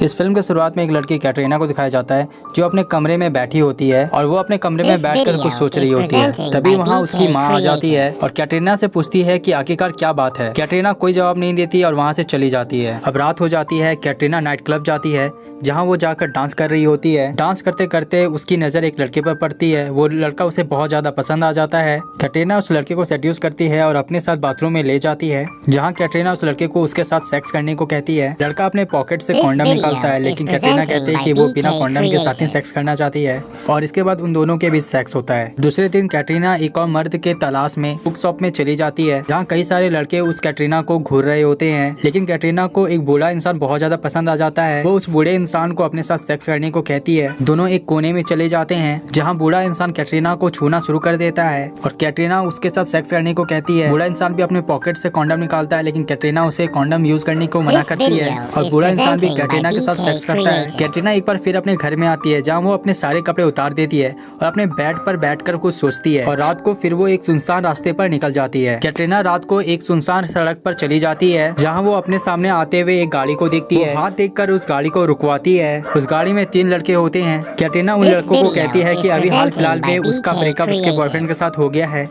इस फिल्म की शुरुआत में एक लड़की कैटरीना को दिखाया जाता है जो अपने कमरे में बैठी होती है और वो अपने कमरे में बैठकर कुछ सोच रही होती है। तभी वहाँ उसकी माँ आ जाती है और कैटरीना से पूछती है कि आखिरकार क्या बात है। कैटरीना कोई जवाब नहीं देती और वहाँ से चली जाती है। अब रात हो जाती है। कैटरीना नाइट क्लब जाती है जहाँ वो जाकर डांस कर रही होती है। डांस करते करते उसकी नज़र एक लड़के पर पड़ती है। वो लड़का उसे बहुत ज़्यादा पसंद आ जाता है। कैटरीना उस लड़के को सेड्यूस करती है और अपने साथ बाथरूम में ले जाती है जहाँ कैटरीना उस लड़के को उसके साथ सेक्स करने को कहती है। लड़का अपने पॉकेट से कॉन्डम निकालता है लेकिन कैटरीना कहती है कि वो बिना कॉन्डम के साथ ही सेक्स करना चाहती है और इसके बाद उन दोनों के बीच सेक्स होता है। दूसरे दिन कैटरीना एक और मर्द के तलाश में बुक शॉप में चली जाती है जहाँ कई सारे लड़के उस कैटरीना को घूर रहे होते हैं। लेकिन कैटरीना को एक बूढ़ा इंसान बहुत ज्यादा पसंद आ जाता है। वो उस बूढ़े इंसान को अपने साथ सेक्स करने को कहती है। दोनों एक कोने में चले जाते हैं जहाँ बूढ़ा इंसान कैटरीना को छूना शुरू कर देता है और कैटरीना उसके साथ सेक्स करने को कहती है। बूढ़ा इंसान भी अपने पॉकेट से कॉन्डम निकालता है लेकिन कैटरीना उसे कॉन्डम यूज करने को मना करती है और बूढ़ा इंसान भी कैटरीना के साथ सेक्स करता है। कैटरीना एक बार फिर अपने घर में आती है जहाँ वो अपने सारे कपड़े उतार देती है और अपने बेड पर बैठकर कुछ सोचती है और रात को फिर वो एक सुनसान रास्ते पर निकल जाती है। कैटरीना रात को एक सुनसान सड़क पर चली जाती है जहाँ वो अपने सामने आते हुए एक गाड़ी को देखती है। हाथ देखकर उस गाड़ी को रुकवाती है। उस गाड़ी में 3 लड़के होते हैं। कैटरीना उन लड़कों को कहती है कि अभी हाल फिलहाल में उसका ब्रेकअप उसके बॉयफ्रेंड के साथ हो गया है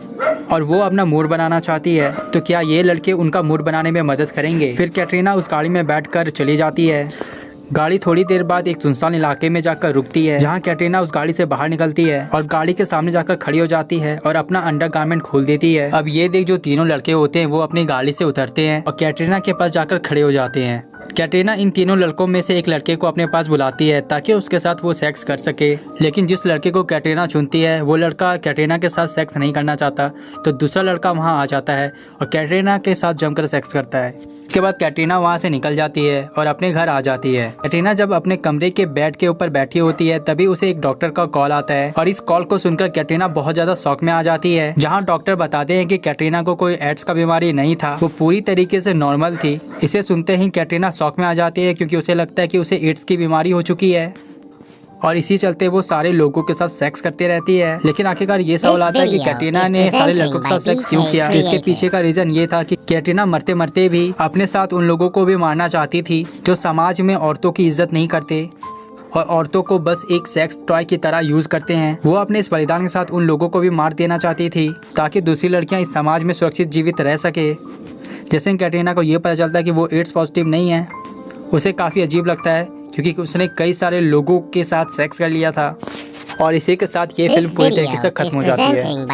और वो अपना मूड बनाना चाहती है, तो क्या ये लड़के उनका मूड बनाने में मदद करेंगे। फिर कैटरीना उस गाड़ी में बैठकर चली जाती है। गाड़ी थोड़ी देर बाद एक सुनसान इलाके में जाकर रुकती है जहाँ कैटरीना उस गाड़ी से बाहर निकलती है और गाड़ी के सामने जाकर खड़ी हो जाती है और अपना अंडरगारमेंट खोल देती है। अब ये देख जो तीनों लड़के होते हैं वो अपनी गाड़ी से उतरते हैं और कैटरीना के पास जाकर खड़े हो जाते हैं। कैटरीना इन तीनों लड़कों में से एक लड़के को अपने पास बुलाती है ताकि उसके साथ वो सेक्स कर सके। लेकिन जिस लड़के को कैटरीना चुनती है वो लड़का कैटरीना के साथ सेक्स नहीं करना चाहता, तो दूसरा लड़का वहाँ आ जाता है और कैटरीना के साथ जमकर सेक्स करता है। इसके बाद कैटरीना वहाँ से निकल जाती है और अपने घर आ जाती है। कैटरीना जब अपने कमरे के बेड के ऊपर बैठी होती है तभी उसे एक डॉक्टर का कॉल आता है और इस कॉल को सुनकर कैटरीना बहुत ज्यादा शॉक में आ जाती है जहाँ डॉक्टर बताते हैं कि कैटरीना को कोई एड्स का बीमारी नहीं था, वो पूरी तरीके से नॉर्मल थी। इसे सुनते ही कैटरीना शॉक में आ जाती है क्योंकि उसे लगता है कि उसे एड्स की बीमारी हो चुकी है और इसी चलते वो सारे लोगों के साथ सेक्स करती रहती है। लेकिन आखिरकार ये सवाल आता है कि कैटरीना ने सारे लड़कों के साथ सेक्स क्यों किया। तो इसके पीछे का रीजन ये था कि कैटरीना मरते मरते भी अपने साथ उन लोगों को भी मारना चाहती थी जो समाज में औरतों की इज्जत नहीं करते और औरतों को बस एक सेक्स टॉय की तरह यूज करते हैं। वो अपने इस बलिदान के साथ उन लोगों को भी मार देना चाहती थी ताकि दूसरी लड़कियां इस समाज में सुरक्षित जीवित रह सके। जैसे कैटरीना को ये पता चलता है कि वो एड्स पॉजिटिव नहीं है, उसे काफ़ी अजीब लगता है क्योंकि उसने कई सारे लोगों के साथ सेक्स कर लिया था और इसी के साथ ये फिल्म पूरी तरीके से खत्म हो जाती है।